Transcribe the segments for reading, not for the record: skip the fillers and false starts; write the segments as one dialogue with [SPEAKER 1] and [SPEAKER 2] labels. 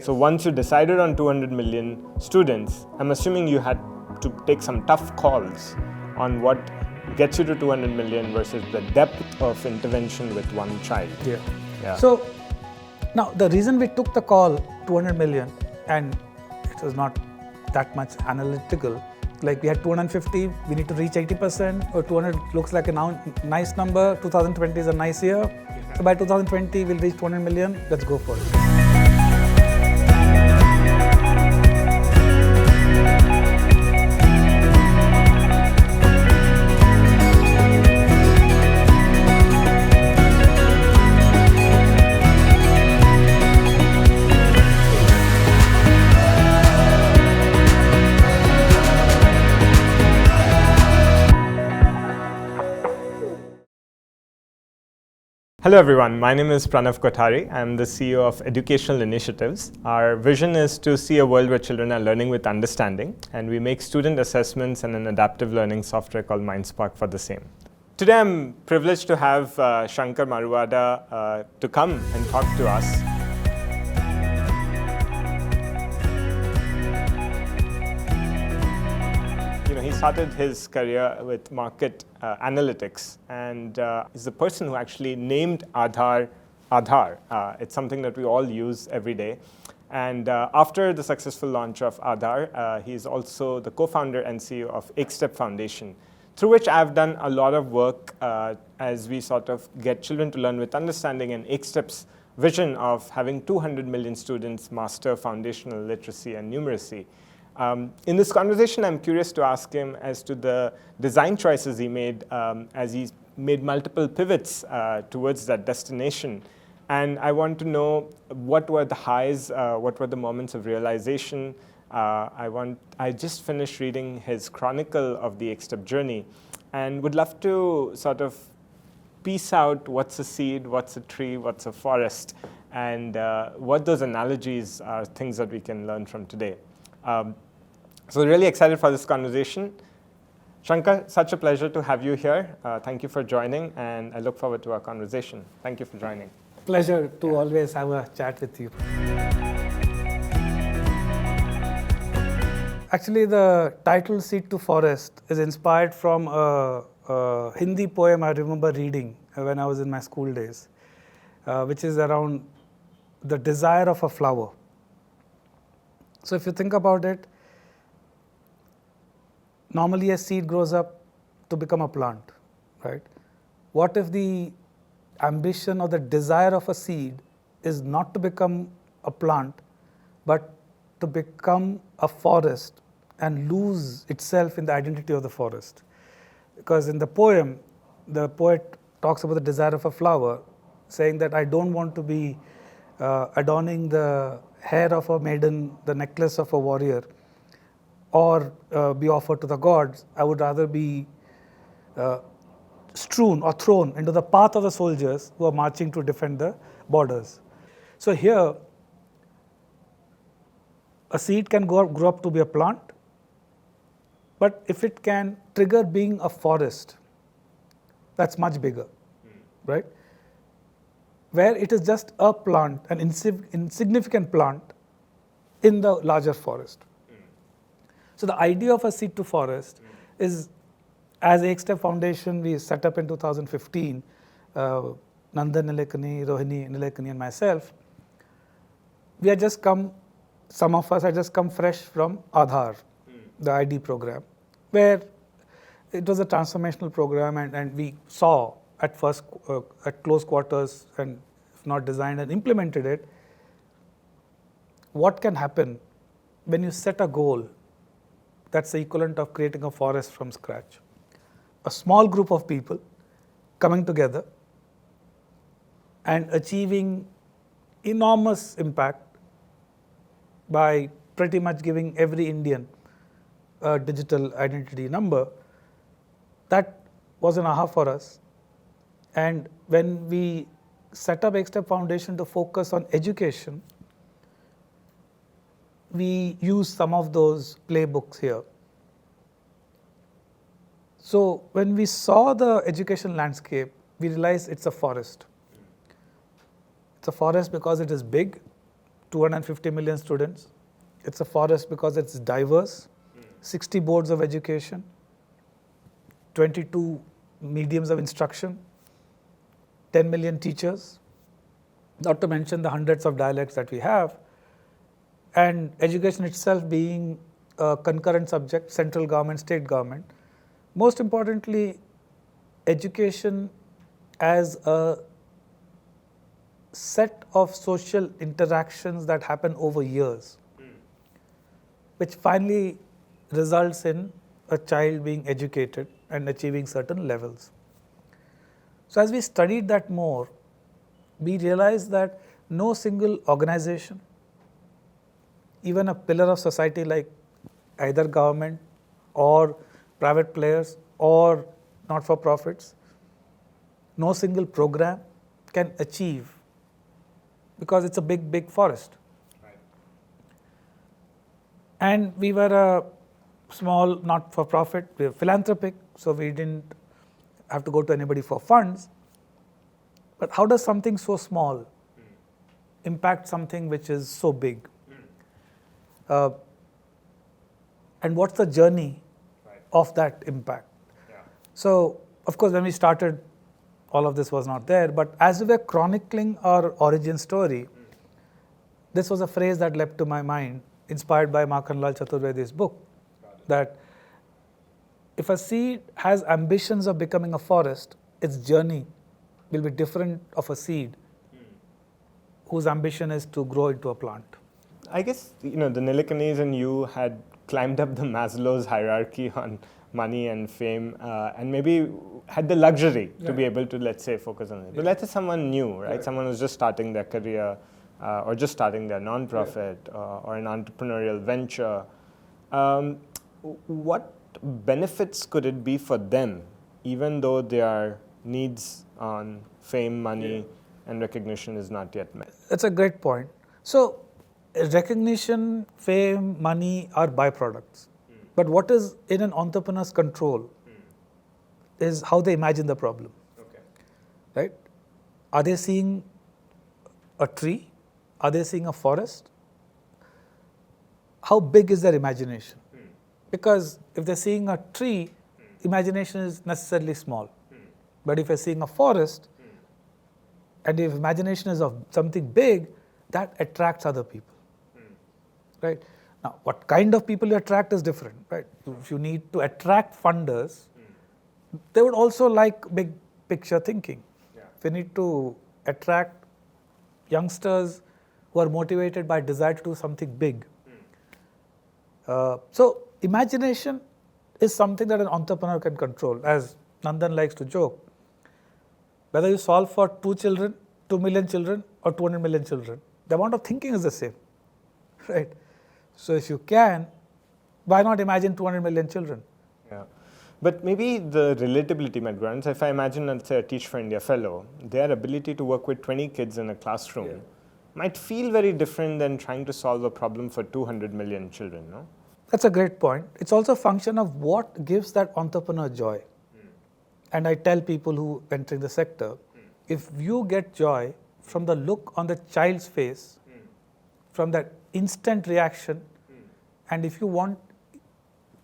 [SPEAKER 1] So once you decided on 200 million students, I'm assuming you had to take some tough calls on what gets you to 200 million versus the depth of intervention with one child.
[SPEAKER 2] Yeah. So now the reason we took the call 200 million, and it was not that much analytical, like we had 250, we need to reach 80%, or 200 looks like a nice number, 2020 is a nice year. So by 2020, we'll reach 200 million, let's go for it.
[SPEAKER 1] Hello everyone, my name is Pranav Kothari. I'm the CEO of Educational Initiatives. Our vision is to see a world where children are learning with understanding, and we make student assessments and an adaptive learning software called MindSpark for the same. Today I'm privileged to have Shankar Maruwada to come and talk to us. He started his career with market analytics, and is the person who actually named AADHAAR. It's something that we all use every day. And after the successful launch of AADHAAR, he is also the co-founder and CEO of EkStep Foundation, through which I've done a lot of work as we sort of get children to learn with understanding, and EkStep's vision of having 200 million students master foundational literacy and numeracy. In this conversation, I'm curious to ask him as to the design choices he made as he made multiple pivots towards that destination. And I want to know what were the highs, what were the moments of realization. I just finished reading his chronicle of the EkStep journey and would love to sort of piece out what's a seed, what's a tree, what's a forest, and what those analogies are, things that we can learn from today. So really excited for this conversation. Shankar, such a pleasure to have you here. Thank you for joining, and I look forward to our conversation. Thank you for joining.
[SPEAKER 2] Pleasure to always have a chat with you. Actually, the title Seed to Forest is inspired from a Hindi poem I remember reading when I was in my school days, which is around the desire of a flower. So if you think about it, normally a seed grows up to become a plant, right? What if the ambition or the desire of a seed is not to become a plant, but to become a forest and lose itself in the identity of the forest? Because in the poem, the poet talks about the desire of a flower, saying that I don't want to be adorning the hair of a maiden, the necklace of a warrior, or be offered to the gods. I would rather be strewn or thrown into the path of the soldiers who are marching to defend the borders. So here, a seed can grow up to be a plant, but if it can trigger being a forest, that's much bigger, right? Where it is just a plant, an insignificant plant in the larger forest. So the idea of a seed to forest is, as EkStep Foundation, we set up in 2015, Nandan Nilekani, Rohini Nilekani, and myself. We had just come, some of us had just come fresh from AADHAAR, the ID program, where it was a transformational program, and we saw at first, at close quarters, and if not designed and implemented it, what can happen when you set a goal that's the equivalent of creating a forest from scratch. A small group of people coming together and achieving enormous impact by pretty much giving every Indian a digital identity number. That was an aha for us. And when we set up EkStep Foundation to focus on education, we use some of those playbooks here. So when we saw the education landscape, we realized it's a forest. It's a forest because it is big, 250 million students. It's a forest because it's diverse, 60 boards of education, 22 mediums of instruction, 10 million teachers, not to mention the hundreds of dialects that we have, and education itself being a concurrent subject, central government, state government. Most importantly, education as a set of social interactions that happen over years, which finally results in a child being educated and achieving certain levels. So as we studied that more, we realized that no single organization, even a pillar of society like either government or private players or not-for-profits, no single program can achieve, because it's a big, big forest.
[SPEAKER 1] Right.
[SPEAKER 2] And we were a small not-for-profit, we were philanthropic, so we didn't have to go to anybody for funds. But how does something so small impact something which is so big? And what's the journey of that impact?
[SPEAKER 1] Yeah.
[SPEAKER 2] So, of course, when we started, all of this was not there. But as we were chronicling our origin story, this was a phrase that leapt to my mind, inspired by Makhanlal Chaturvedi's book, that if a seed has ambitions of becoming a forest, its journey will be different of a seed whose ambition is to grow into a plant.
[SPEAKER 1] I guess, the Nilekanis and you had climbed up the Maslow's hierarchy on money and fame, and maybe had the luxury to be able to, let's say, focus on it. But let's say someone new, right? Someone who's just starting their career, or just starting their non-profit, or an entrepreneurial venture. What benefits could it be for them, even though their needs on fame, money, and recognition is not yet met?
[SPEAKER 2] That's a great point. So, recognition, fame, money are byproducts. But what is in an entrepreneur's control is how they imagine the problem.
[SPEAKER 1] Okay.
[SPEAKER 2] Right? Are they seeing a tree? Are they seeing a forest? How big is their imagination? Because if they're seeing a tree, imagination is necessarily small. But if you're seeing a forest, and if imagination is of something big, that attracts other people. Right? Now, what kind of people you attract is different. Right? If you need to attract funders, they would also like big picture thinking.
[SPEAKER 1] Yeah.
[SPEAKER 2] If you need to attract youngsters who are motivated by desire to do something big. So, imagination is something that an entrepreneur can control. As Nandan likes to joke, whether you solve for 2 million children or 200 million children, the amount of thinking is the same. Right? So if you can, why not imagine 200 million children?
[SPEAKER 1] Yeah. But maybe the relatability might grow. So if I imagine, let's say, a Teach for India fellow, their ability to work with 20 kids in a classroom might feel very different than trying to solve a problem for 200 million children, no?
[SPEAKER 2] That's a great point. It's also a function of what gives that entrepreneur joy. And I tell people who enter the sector, if you get joy from the look on the child's face, from that instant reaction, and if you want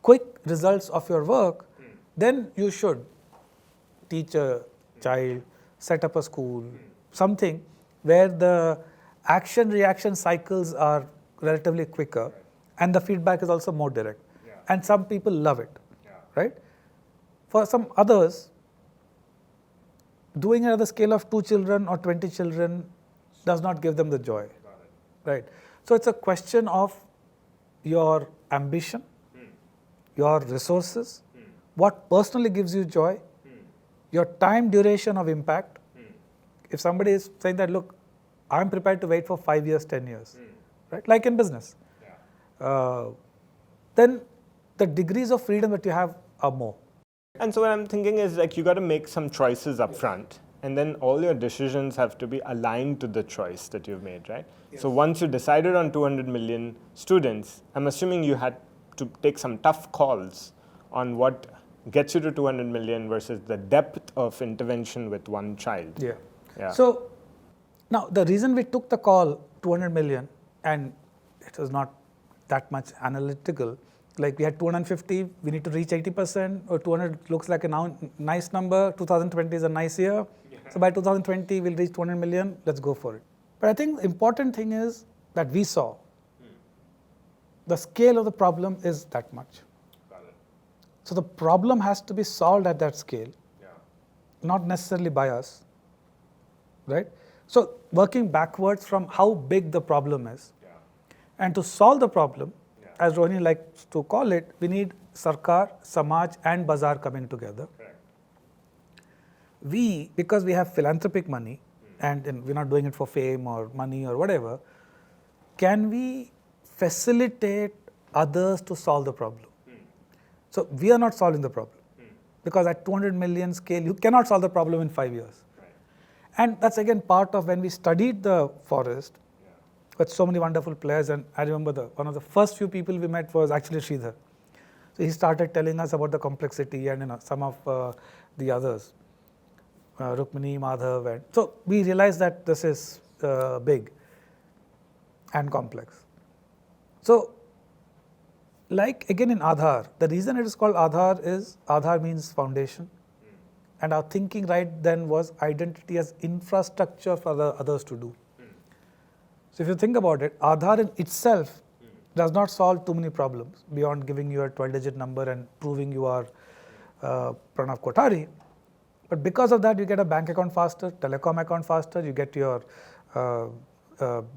[SPEAKER 2] quick results of your work, then you should teach a child, set up a school, something where the action-reaction cycles are relatively quicker and the feedback is also more direct. And some people love it, right? For some others, doing it at the scale of 2 children or 20 children does not give them the joy, right? So it's a question of your ambition, your resources, what personally gives you joy, your time duration of impact. If somebody is saying that, look, I'm prepared to wait for 5 years, 10 years, right? Like in business, then the degrees of freedom that you have are more.
[SPEAKER 1] And so what I'm thinking is, like, you got to make some choices up front, and then all your decisions have to be aligned to the choice that you've made, right? So once you decided on 200 million students, I'm assuming you had to take some tough calls on what gets you to 200 million versus the depth of intervention with one child.
[SPEAKER 2] Yeah. So now the reason we took the call 200 million and it was not that much analytical. Like we had 250, we need to reach 80%, or 200 looks like a nice number, 2020 is a nice year. So by 2020, we'll reach 200 million, let's go for it. But I think the important thing is that we saw the scale of the problem is that much.
[SPEAKER 1] Got it.
[SPEAKER 2] So the problem has to be solved at that scale, not necessarily by us, right? So working backwards from how big the problem is, and to solve the problem, as Rohini likes to call it, we need Sarkar, Samaj and Bazaar coming together.
[SPEAKER 1] Correct.
[SPEAKER 2] We, because we have philanthropic money, and we're not doing it for fame or money or whatever, can we facilitate others to solve the problem? So we are not solving the problem, because at 200 million scale, you cannot solve the problem in 5 years.
[SPEAKER 1] Right.
[SPEAKER 2] And that's again part of when we studied the forest with so many wonderful players. And I remember one of the first few people we met was actually Sridhar. So he started telling us about the complexity and some of the others, Rukmini, Madhav. And so we realized that this is big and complex. So like again in AADHAAR, the reason it is called AADHAAR is AADHAAR means foundation. And our thinking right then was identity as infrastructure for the others to do. So if you think about it, AADHAAR in itself does not solve too many problems beyond giving you a 12-digit number and proving you are Pranav Kothari. But because of that, you get a bank account faster, telecom account faster, you get your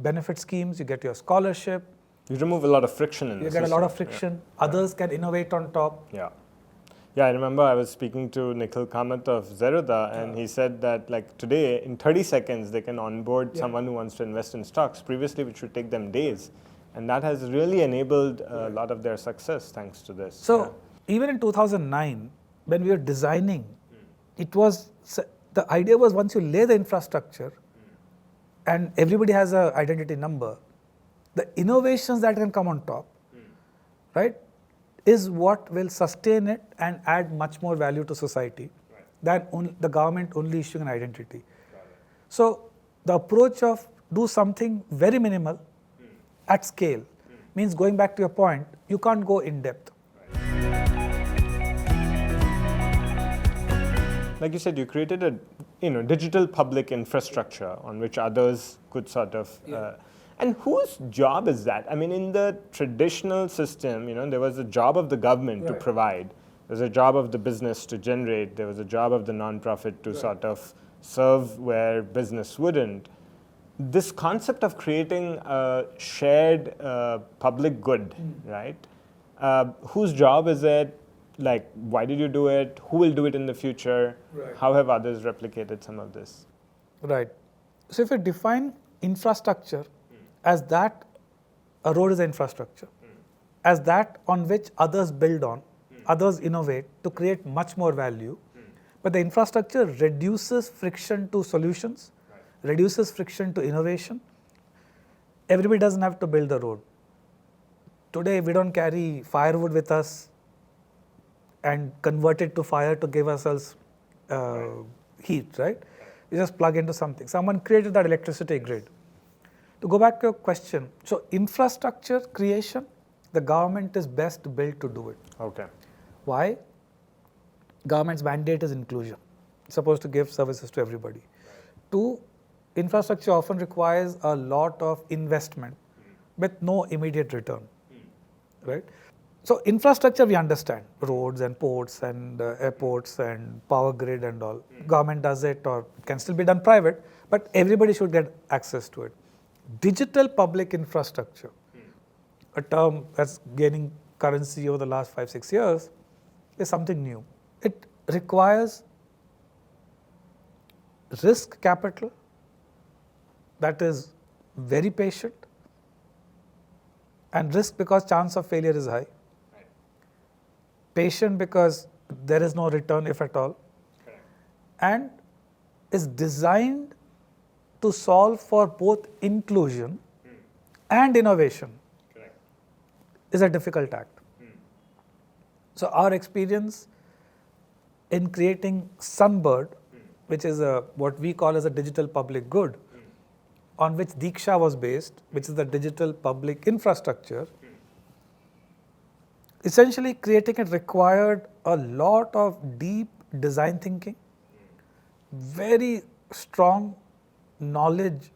[SPEAKER 2] benefit schemes, you get your scholarship.
[SPEAKER 1] You remove a lot of friction in the system.
[SPEAKER 2] You get a lot of friction. Others can innovate on top.
[SPEAKER 1] Yeah. Yeah, I remember I was speaking to Nikhil Kamath of Zerodha, and he said that like today, in 30 seconds, they can onboard someone who wants to invest in stocks, previously which would take them days. And that has really enabled a lot of their success thanks to this.
[SPEAKER 2] So even in 2009, when we were designing, it was, the idea was once you lay the infrastructure and everybody has an identity number, the innovations that can come on top, right, is what will sustain it and add much more value to society than the government only issuing an identity. So the approach of do something very minimal at scale means, going back to your point, you can't go in depth.
[SPEAKER 1] Like you said, you created a digital public infrastructure on which others could sort of. And whose job is that? I mean, in the traditional system, there was a job of the government to provide. There was a job of the business to generate. There was a job of the nonprofit to sort of serve where business wouldn't. This concept of creating a shared public good, right? Whose job is it? Like, why did you do it? Who will do it in the future? How have others replicated some of this?
[SPEAKER 2] Right. So if you define infrastructure as that, a road is an infrastructure, as that on which others build on, others innovate to create much more value, but the infrastructure reduces friction to solutions, reduces friction to innovation. Everybody doesn't have to build the road. Today, we don't carry firewood with us and convert it to fire to give ourselves heat, right? We just plug into something. Someone created that electricity grid. To go back to your question, so infrastructure creation, the government is best built to do it.
[SPEAKER 1] Okay.
[SPEAKER 2] Why? Government's mandate is inclusion. It's supposed to give services to everybody. Two, infrastructure often requires a lot of investment with no immediate return, right? So infrastructure we understand, roads and ports and airports and power grid and all. Government does it, or it can still be done private, but everybody should get access to it. Digital public infrastructure, a term that's gaining currency over the last 5-6 years, is something new. It requires risk capital that is very patient, and risk because chance of failure is high. Patient because there is no return, if at all, and is designed to solve for both inclusion and innovation. Is a difficult act. So our experience in creating Sunbird, which is what we call as a digital public good, on which DIKSHA was based, which is the digital public infrastructure, essentially creating it required a lot of deep design thinking, very strong knowledge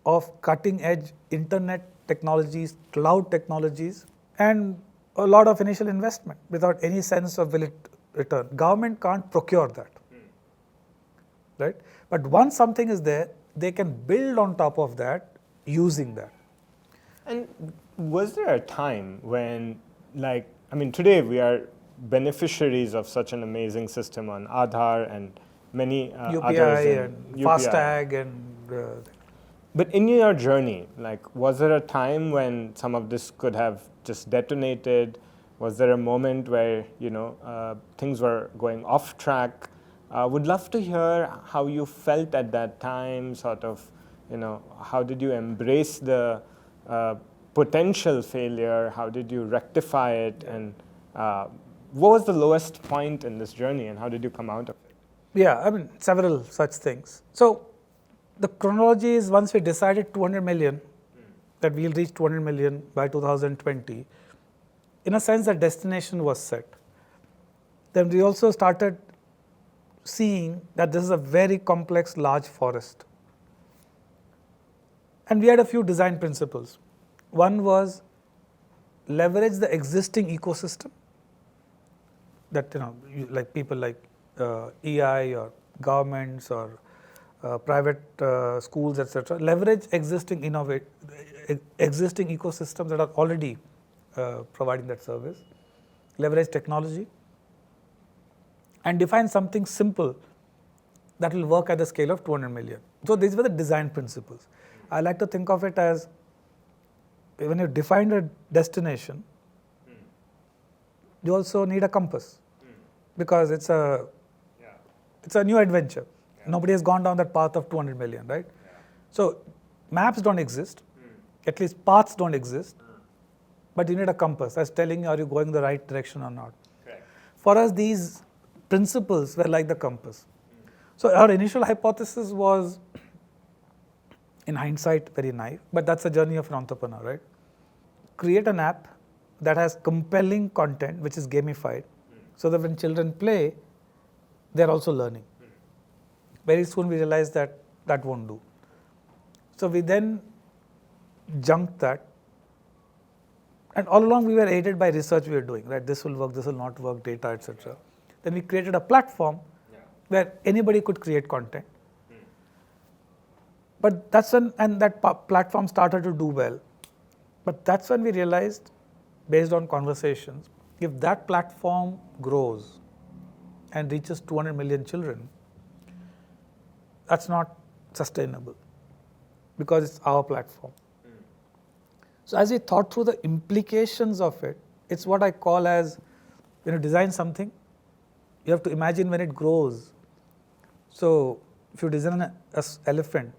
[SPEAKER 2] of cutting edge internet technologies, cloud technologies, and a lot of initial investment without any sense of will it return. Government can't procure that, right? But once something is there, they can build on top of that using that.
[SPEAKER 1] And was there a time when, today we are beneficiaries of such an amazing system on Aadhaar and many
[SPEAKER 2] UPI
[SPEAKER 1] others
[SPEAKER 2] and FASTag and.
[SPEAKER 1] But in your journey, was there a time when some of this could have just detonated? Was there a moment where things were going off track? Would love to hear how you felt at that time. Sort of, how did you embrace the potential failure? How did you rectify it? And what was the lowest point in this journey? And how did you come out of it?
[SPEAKER 2] Yeah, several such things. So the chronology is once we decided 200 million, that we'll reach 200 million by 2020, in a sense the destination was set. Then we also started seeing that this is a very complex, large forest. And we had a few design principles. One was leverage the existing ecosystem that, like people like EI or governments or private schools, etc. Leverage existing existing ecosystems that are already providing that service. Leverage technology and define something simple that will work at the scale of 200 million. So these were the design principles. I like to think of it as when you define a destination, you also need a compass because it's a new adventure. Nobody has gone down that path of 200 million, right? So maps don't exist, at least paths don't exist, but you need a compass that's telling you are you going the right direction or not.
[SPEAKER 1] Correct.
[SPEAKER 2] For us, these principles were like the compass. So our initial hypothesis was, in hindsight, very naive, but that's the journey of an entrepreneur, right? Create an app that has compelling content, which is gamified, so that when children play, they're also learning. Very soon we realized that that won't do. So we then junked that. And all along we were aided by research we were doing, right? This will work, this will not work, data, etc. Then we created a platform where anybody could create content. But that's when, and that platform started to do well. But that's when we realized, based on conversations, if that platform grows and reaches 200 million children, that's not sustainable because it's our platform. So as we thought through the implications of it, it's what I call as, when you design something, you have to imagine when it grows. So if you design an elephant,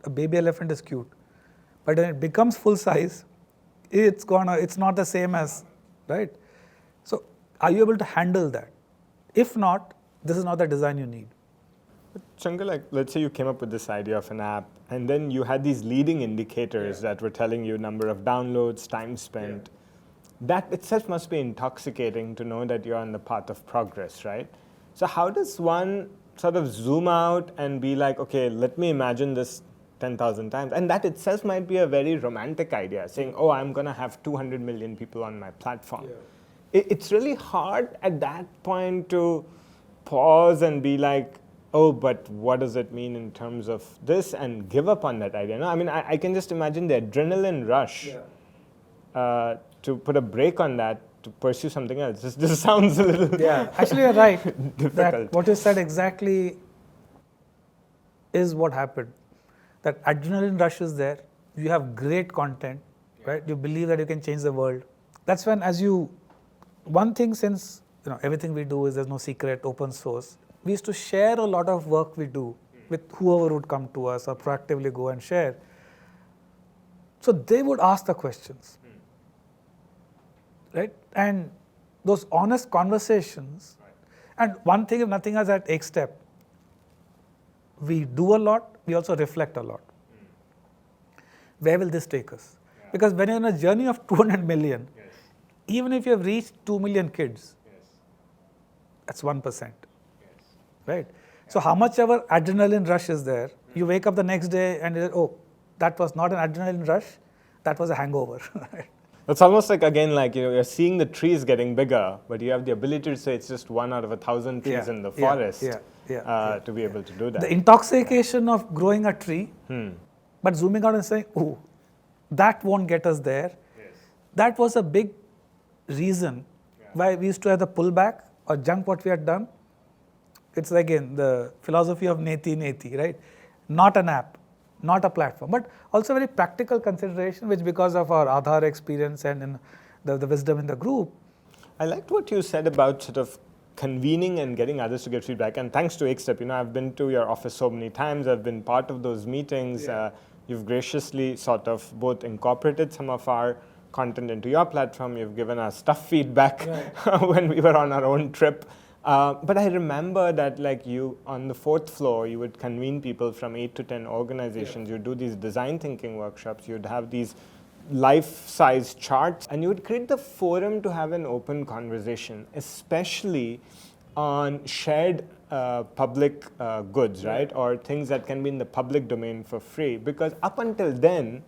[SPEAKER 2] a baby elephant is cute, but when it becomes full size, it's not the same as, right? So are you able to handle that? If not, this is not the design you need.
[SPEAKER 1] Shankar, let's say you came up with this idea of an app, and then you had these leading indicators that were telling you number of downloads, time spent. That itself must be intoxicating to know that you're on the path of progress, right? So how does one sort of zoom out and be like, okay, let me imagine this 10,000 times? And that itself might be a very romantic idea, saying, oh, I'm going to have 200 million people on my platform. It's really hard at that point to pause and be like, oh, but what does it mean in terms of this, and give up on that idea? No, I can just imagine the adrenaline rush to put a break on that, to pursue something else. This sounds a little
[SPEAKER 2] Actually, you're right.
[SPEAKER 1] difficult.
[SPEAKER 2] That what you said exactly is what happened. That adrenaline rush is there. You have great content, right? You believe that you can change the world. That's when, one thing, since everything we do is there's no secret, open source. We used to share a lot of work we do with whoever would come to us or proactively go and share. So they would ask the questions, right? And those honest conversations. And one thing, if nothing else, at EkStep, we do a lot, we also reflect a lot. where will this take us? Yeah. Because when you're on a journey of 200 million, yes. even if you have reached 2 million kids, yes. that's 1%. Yes. Right? Yeah. So how much ever adrenaline rush is there, you wake up the next day and you're, oh, that was not an adrenaline rush, that was a hangover.
[SPEAKER 1] It's almost like, again, like, you're seeing the trees getting bigger, but you have the ability to say it's just 1 out of 1,000 trees in the forest to be able to do that.
[SPEAKER 2] The intoxication of growing a tree, but zooming out and saying, oh, that won't get us there. Yes. That was a big reason why we used to have the pullback or junk what we had done. It's again the philosophy of neti neti, right? Not an app, not a platform, but also very practical consideration, which because of our AADHAAR experience and in the wisdom in the group.
[SPEAKER 1] I liked what you said about sort of convening and getting others to get feedback. And thanks to EkStep, I've been to your office so many times. I've been part of those meetings. Yeah. You've graciously sort of both incorporated some of our content into your platform. You've given us tough feedback when we were on our own trip. But I remember that, like, you on the 4th floor, you would convene people from 8 to 10 organizations. You'd do these design thinking workshops. You'd have these life-size charts, and you would create the forum to have an open conversation, especially on shared public goods, right? Or things that can be in the public domain for free. Because up until then,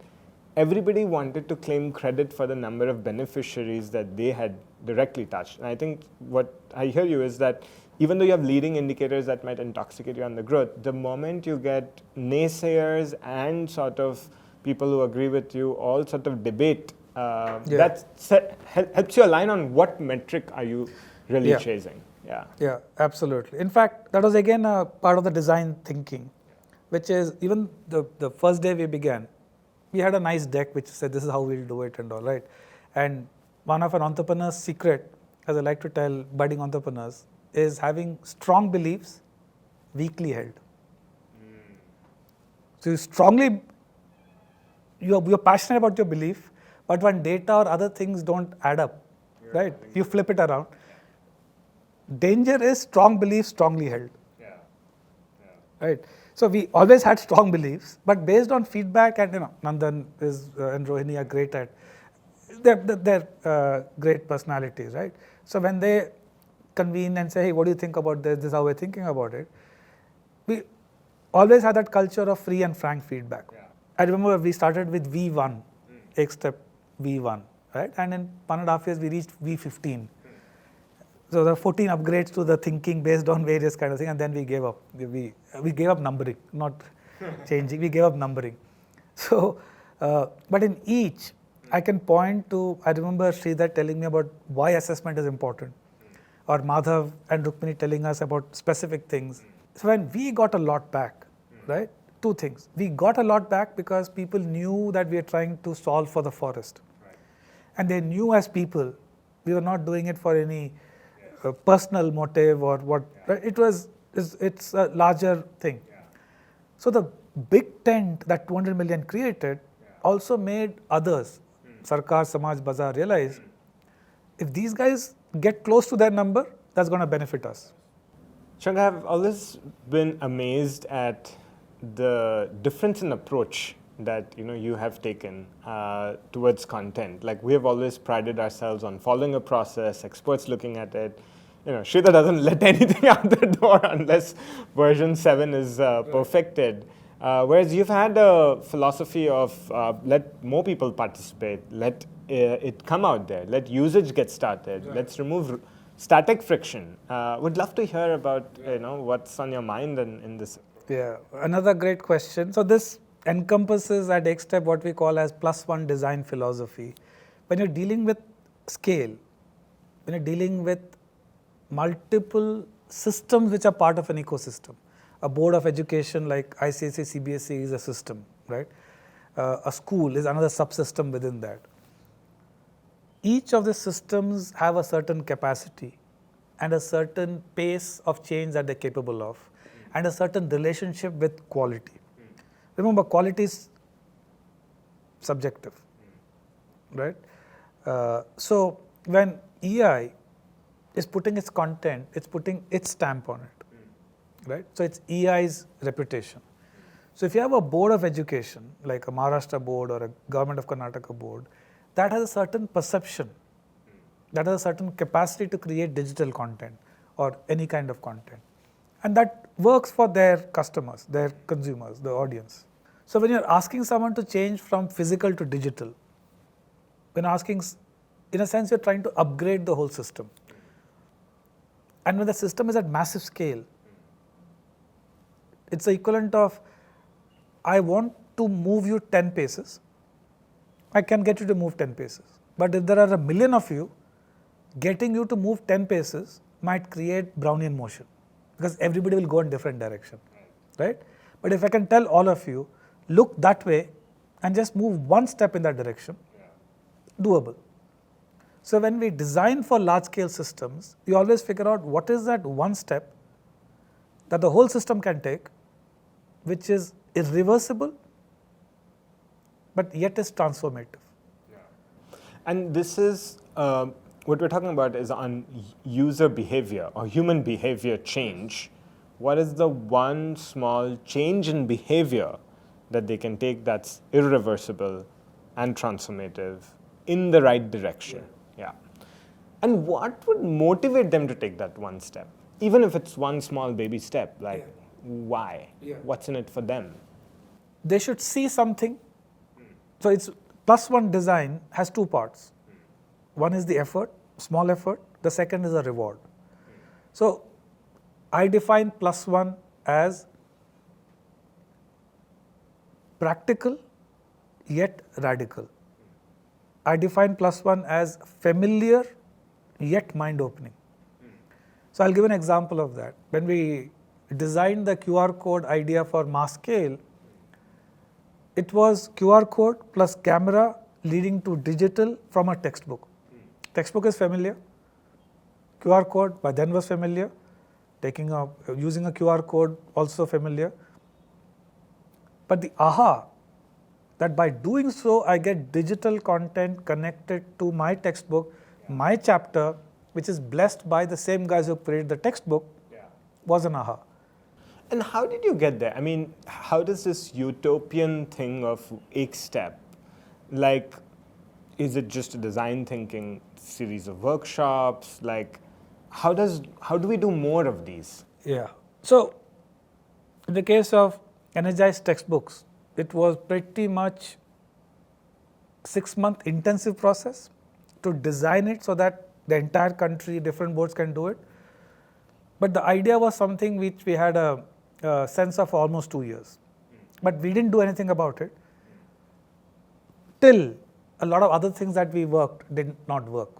[SPEAKER 1] everybody wanted to claim credit for the number of beneficiaries that they had directly touched. And I think what I hear you is that even though you have leading indicators that might intoxicate you on the growth, the moment you get naysayers and sort of people who agree with you all sort of debate, that helps you align on what metric are you really chasing.
[SPEAKER 2] Yeah, absolutely. In fact, that was again a part of the design thinking, which is even the first day we began, we had a nice deck which said this is how we'll do it and all, right? And one of an entrepreneur's secret, as I like to tell budding entrepreneurs, is having strong beliefs weakly held. So you strongly, you're passionate about your belief, but when data or other things don't add up, right? You flip it around. Danger is strong beliefs strongly held. Right? So we always had strong beliefs, but based on feedback, and Nandan and Rohini are great at, they're great personalities, right? So when they convene and say, hey, what do you think about this? This is how we're thinking about it. We always had that culture of free and frank feedback. I remember we started with V1, EkStep V1, right? And in 1.5 years, we reached V15. So there are 14 upgrades to the thinking based on various kind of things, and then we gave up. We gave up numbering, not changing. We gave up numbering. So, but in each, I can point to, I remember Sridhar telling me about why assessment is important, or Madhav and Rukmini telling us about specific things. So when we got a lot back, right? 2 things. We got a lot back because people knew that we are trying to solve for the forest. And they knew as people, we were not doing it for any personal motive or what. Right? It's a larger thing. So the big tent that 200 million created also made others, Sarkar, Samaj, Bazaar, realize if these guys get close to their number, that's going to benefit us.
[SPEAKER 1] Shankar, I've always been amazed at the difference in approach that you have taken towards content. Like, we have always prided ourselves on following a process, experts looking at it. Sridhar doesn't let anything out the door unless version 7 is perfected. Whereas you've had a philosophy of let more people participate, let it come out there, let usage get started, let's remove static friction. Would love to hear about what's on your mind in this.
[SPEAKER 2] Yeah, another great question. So this encompasses at EkStep what we call as +1 design philosophy. When you're dealing with scale, when you're dealing with multiple systems which are part of an ecosystem. A board of education like ICSE, CBSE is a system, right? A school is another subsystem within that. Each of the systems have a certain capacity and a certain pace of change that they're capable of, and a certain relationship with quality. Remember, quality is subjective, right? So when EI is putting its content, it's putting its stamp on it, right? So it's EI's reputation. So if you have a board of education, like a Maharashtra board or a government of Karnataka board, that has a certain perception, that has a certain capacity to create digital content or any kind of content. And that works for their customers, their consumers, the audience. So when you're asking someone to change from physical to digital, when asking, in a sense, you're trying to upgrade the whole system. And when the system is at massive scale, it's the equivalent of, I want to move you 10 paces. I can get you to move 10 paces. But if there are a million of you, getting you to move 10 paces might create Brownian motion, because everybody will go in different direction, right? But if I can tell all of you, look that way and just move one step in that direction, doable. So when we design for large scale systems, you always figure out what is that one step that the whole system can take, which is irreversible, but yet is transformative.
[SPEAKER 1] Yeah. And this is, what we're talking about is on user behavior or human behavior change. What is the one small change in behavior that they can take that's irreversible and transformative in the right direction? Yeah. And what would motivate them to take that one step? Even if it's one small baby step, like why? What's in it for them?
[SPEAKER 2] They should see something. So it's +1 design has two parts. One is the effort, small effort. The second is a reward. So I define +1 as practical yet radical. I define +1 as familiar yet mind-opening. So I'll give an example of that. When we designed the QR code idea for mass scale, it was QR code plus camera leading to digital from a textbook. Textbook is familiar. QR code by then was familiar. Using a QR code also familiar. But the aha, that by doing so I get digital content connected to my textbook, my chapter, which is blessed by the same guys who created the textbook, was an aha.
[SPEAKER 1] And how did you get there? I mean, how does this utopian thing of EkStep, like, is it just a design thinking series of workshops? Like, how do we do more of these?
[SPEAKER 2] Yeah. So, in the case of energized textbooks, it was pretty much 6-month intensive process to design it so that the entire country, different boards can do it. But the idea was something which we had a sense of almost 2 years. But we didn't do anything about it till a lot of other things that we worked did not work.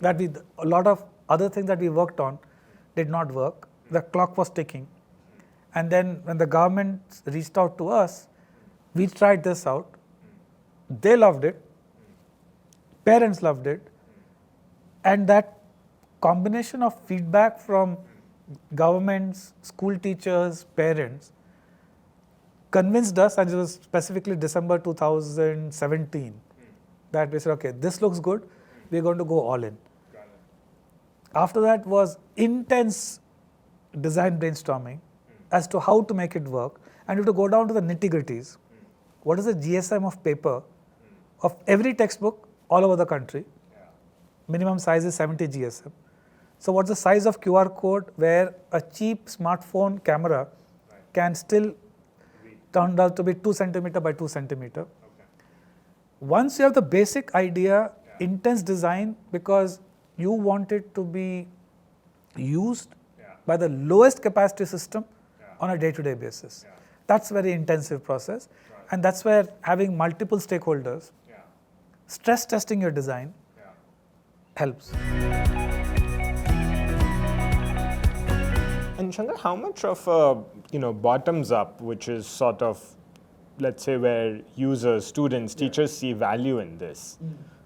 [SPEAKER 2] A lot of other things that we worked on did not work. The clock was ticking. And then when the government reached out to us, we tried this out. They loved it. Parents loved it. And that combination of feedback from governments, school teachers, parents convinced us, and it was specifically December 2017, that we said, okay, this looks good, we're going to go all in. After that was intense design brainstorming as to how to make it work, and you have to go down to the nitty-gritties. What is the GSM of paper of every textbook all over the country? Minimum size is 70 GSM. So what's the size of QR code where a cheap smartphone camera can still turn out to be 2 centimeter by 2 centimeter? Okay. Once you have the basic idea, intense design, because you want it to be used by the lowest capacity system on a day-to-day basis. That's a very intensive process. And that's where having multiple stakeholders, stress testing your design helps.
[SPEAKER 1] And Shankar, how much of a bottoms up, which is sort of, let's say, where users, students, teachers see value in this,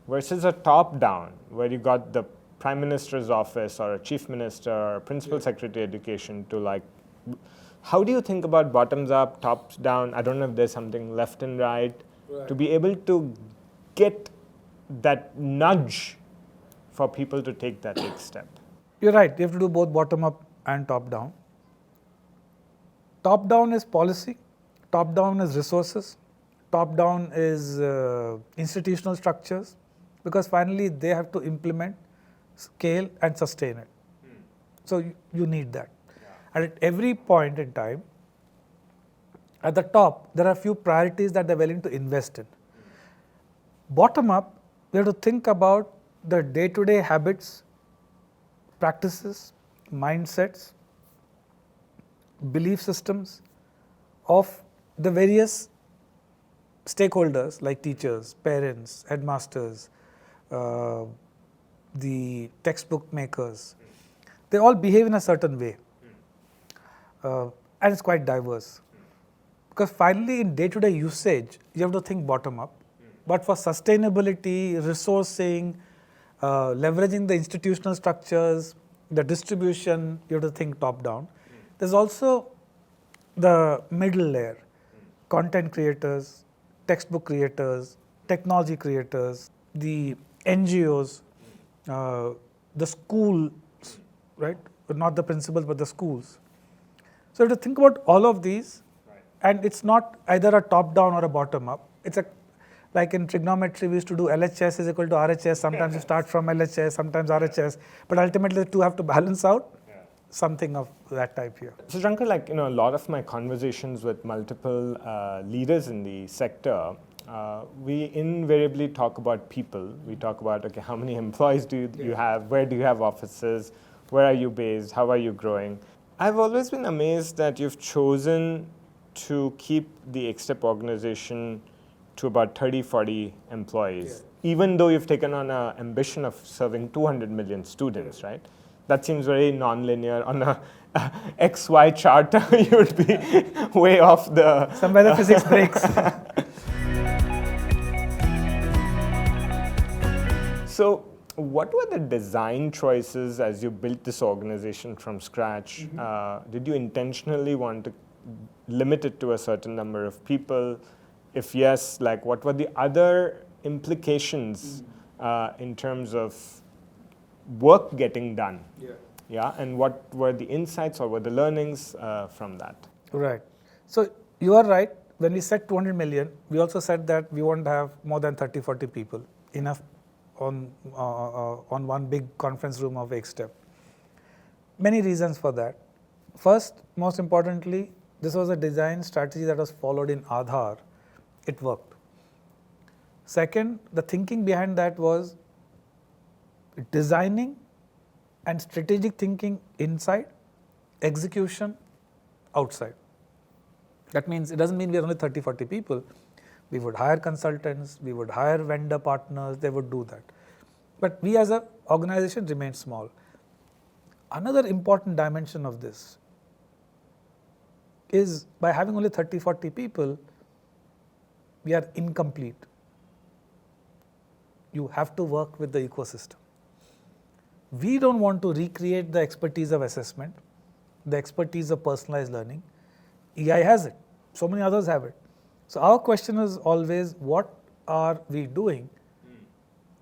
[SPEAKER 1] versus a top down, where you got the Prime Minister's office or a Chief Minister or Principal Secretary of Education to like, how do you think about bottoms up, tops down? I don't know if there's something left and right, to be able to get that nudge for people to take that big step.
[SPEAKER 2] You're right, you have to do both bottom up and top down. Top down is policy, Top down is resources. Top down is institutional structures, because finally they have to implement, scale and sustain it. So you need that. And at every point in time, at the top, there are a few priorities that they're willing to invest in. Bottom up, we have to think about the day-to-day habits, practices, mindsets, belief systems of the various stakeholders like teachers, parents, headmasters, the textbook makers. They all behave in a certain way, and it's quite diverse. Because finally in day-to-day usage, you have to think bottom up. But for sustainability, resourcing, leveraging the institutional structures, the distribution, you have to think top down. There's also the middle layer, content creators, textbook creators, technology creators, the NGOs, the schools, right? But not the principals, but the schools. So you have to think about all of these, and it's not either a top down or a bottom up. It's like in trigonometry, we used to do LHS is equal to RHS. Sometimes you start from LHS, sometimes RHS, but ultimately the two have to balance out. Something of that type here.
[SPEAKER 1] So Shankar, a lot of my conversations with multiple leaders in the sector, we invariably talk about people. We talk about, okay, how many employees do you have? Where do you have offices? Where are you based? How are you growing? I've always been amazed that you've chosen to keep the EkStep organization to about 30, 40 employees, even though you've taken on an ambition of serving 200 million students, right? That seems very non-linear. On a XY chart, you would be way off the...
[SPEAKER 2] Somewhere the physics breaks.
[SPEAKER 1] So what were the design choices as you built this organization from scratch? Did you intentionally want to limit it to a certain number of people? If yes, what were the other implications in terms of work getting done? And what were the insights or were the learnings from that?
[SPEAKER 2] Right. So you are right. When we said 200 million, we also said that we won't have more than 30, 40 people, enough on one big conference room of EkStep. Many reasons for that. First, most importantly, this was a design strategy that was followed in AADHAAR. It worked. Second, the thinking behind that was designing and strategic thinking inside, execution outside. That means it doesn't mean we are only 30, 40 people. We would hire consultants, we would hire vendor partners, they would do that. But we as an organization remain small. Another important dimension of this is by having only 30, 40 people, we are incomplete. You have to work with the ecosystem. We don't want to recreate the expertise of assessment, the expertise of personalized learning. EI has it. So many others have it. So our question is always, what are we doing?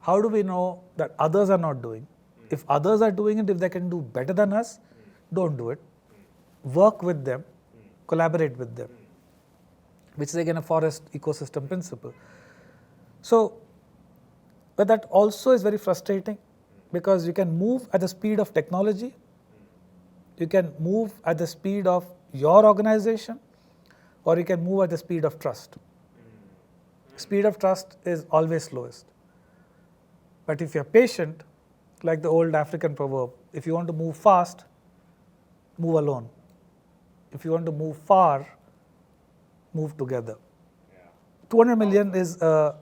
[SPEAKER 2] How do we know that others are not doing? If others are doing it, if they can do better than us, don't do it. Work with them, collaborate with them, which is again a forest ecosystem principle. So, but that also is very frustrating because you can move at the speed of technology, you can move at the speed of your organization, or you can move at the speed of trust. Speed of trust is always slowest. But if you're patient, like the old African proverb, if you want to move fast, move alone. If you want to move far, move together. 200 million is a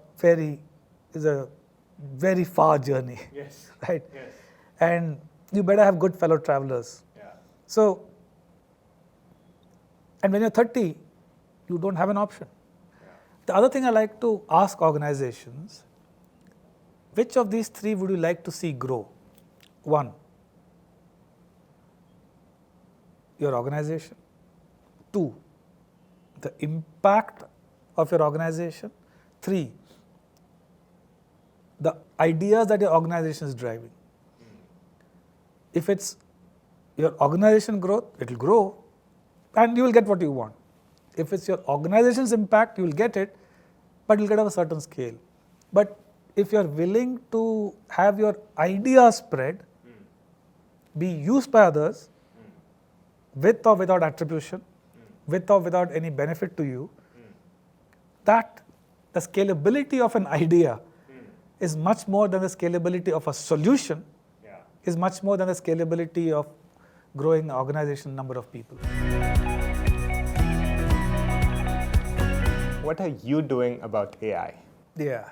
[SPEAKER 2] very far journey,
[SPEAKER 1] Yes.
[SPEAKER 2] right?
[SPEAKER 1] Yes.
[SPEAKER 2] And you better have good fellow travelers. So, and when you're 30, you don't have an option. The other thing I like to ask organizations, which of these three would you like to see grow? 1, your organization. 2, the impact of your organization. 3, the ideas that your organization is driving. If it's your organization growth, it will grow and you will get what you want. If it's your organization's impact, you'll get it, but you'll get of a certain scale. But if you're willing to have your idea spread, be used by others, with or without attribution, with or without any benefit to you, that the scalability of an idea is much more than the scalability of a solution, is much more than the scalability of growing the organization number of people.
[SPEAKER 1] What are you doing about AI?
[SPEAKER 2] Yeah.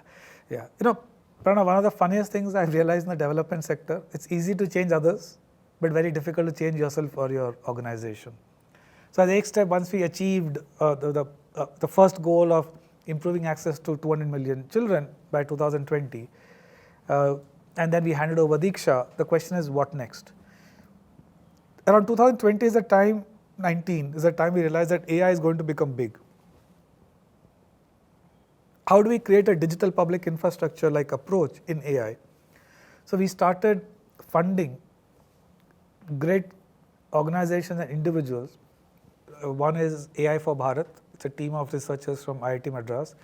[SPEAKER 2] Pranav, one of the funniest things I've realized in the development sector, it's easy to change others, but very difficult to change yourself or your organization. So as EkStep, once we achieved the first goal of improving access to 200 million children by 2020, and then we handed over DIKSHA, the question is what next? Around 2020 is the time, 19 is the time we realized that AI is going to become big. How do we create a digital public infrastructure like approach in AI? So we started funding great organizations and individuals. One is AI for Bharat. It's a team of researchers from IIT Madras.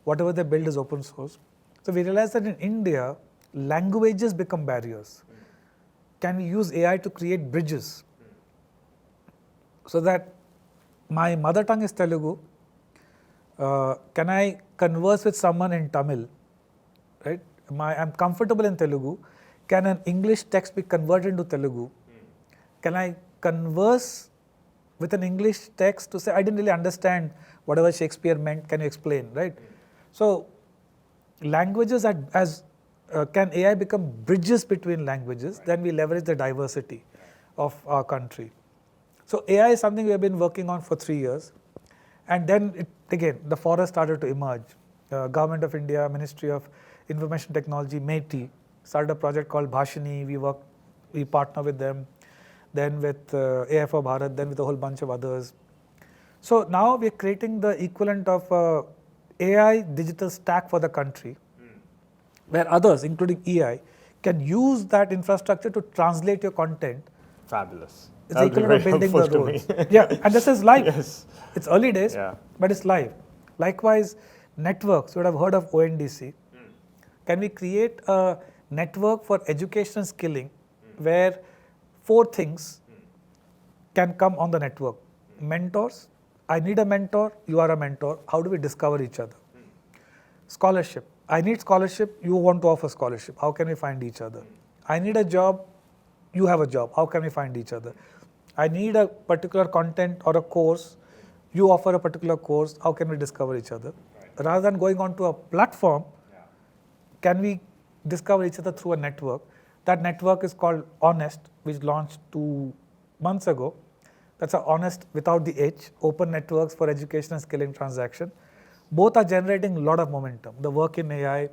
[SPEAKER 2] Whatever they build is open source. So we realized that in India, languages become barriers. Can we use AI to create bridges? So that my mother tongue is Telugu. Can I converse with someone in Tamil? Right? I'm comfortable in Telugu. Can an English text be converted into Telugu? Can I converse with an English text to say, I didn't really understand whatever Shakespeare meant, can you explain, right? So languages can AI become bridges between languages, then we leverage the diversity of our country. So AI is something we have been working on for 3 years. And then again, the forest started to emerge. Government of India, Ministry of Information Technology, METI, started a project called Bhashini. We partner with them, then with AI for Bharat, then with a whole bunch of others. So now we're creating the equivalent of AI digital stack for the country, where others, including EI, can use that infrastructure to translate your content.
[SPEAKER 1] Fabulous.
[SPEAKER 2] It's the equivalent of building the roads. Yeah, and this is live. Yes. It's early days, but it's live. Likewise, networks, you would have heard of ONDC. Can we create a network for education and skilling where 4 things can come on the network? Mentors. I need a mentor, you are a mentor. How do we discover each other? Scholarship. I need scholarship, you want to offer scholarship. How can we find each other? I need a job, you have a job. How can we find each other? I need a particular content or a course, you offer a particular course. How can we discover each other? Right. Rather than going onto a platform, can we discover each other through a network? That network is called Honest, which launched 2 months ago. That's a Honest without the H, open networks for education and skilling transaction. Both are generating a lot of momentum, the work in AI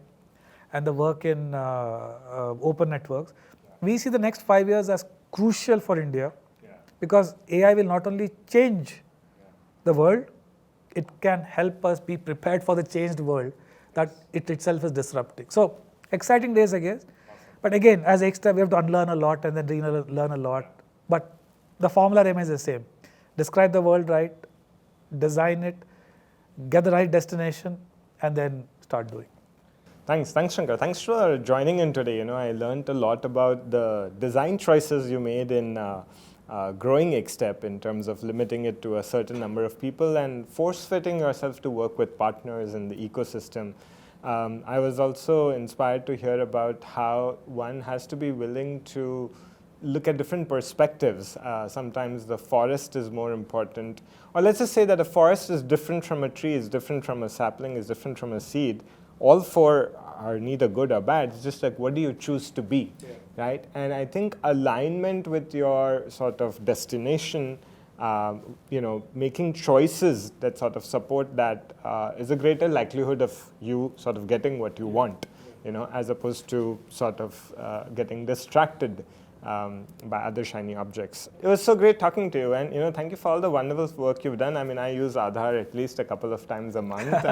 [SPEAKER 2] and the work in open networks. We see the next 5 years as crucial for India because AI will not only change the world, it can help us be prepared for the changed world that it itself is disrupting. So exciting days again. But again, as EkStep, we have to unlearn a lot and then relearn a lot. But the formula remains the same. Describe the world right, design it, get the right destination, and then start doing.
[SPEAKER 1] Thanks, Shankar. Thanks for joining in today. I learned a lot about the design choices you made in growing EkStep in terms of limiting it to a certain number of people and force-fitting yourself to work with partners in the ecosystem. I was also inspired to hear about how one has to be willing to look at different perspectives. Sometimes the forest is more important. Or let's just say that a forest is different from a tree, is different from a sapling, is different from a seed. All 4 are neither good or bad. It's just like, what do you choose to be, right? And I think alignment with your sort of destination, making choices that sort of support that is a greater likelihood of you sort of getting what you want, as opposed to sort of getting distracted by other shiny objects. It was so great talking to you, and thank you for all the wonderful work you've done. I mean, I use AADHAAR at least a couple of times a month,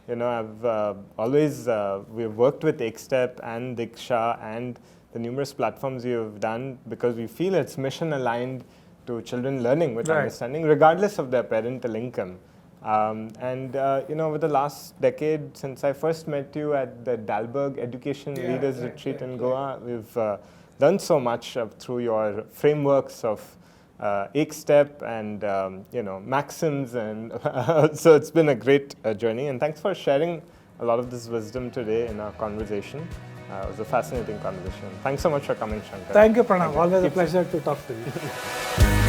[SPEAKER 1] and I've always we've worked with EkStep and DIKSHA and the numerous platforms you've done because we feel it's mission aligned to children learning with
[SPEAKER 2] Right.
[SPEAKER 1] understanding, regardless of their parental income. Over the last decade, since I first met you at the Dalberg Education Leaders Retreat in Goa, we've done so much through your frameworks of EkStep and maxims, and so it's been a great journey. And thanks for sharing a lot of this wisdom today in our conversation. It was a fascinating conversation. Thanks so much for coming, Shankar.
[SPEAKER 2] Thank you, Pranav.
[SPEAKER 1] Thank you.
[SPEAKER 2] Always a pleasure to talk to you.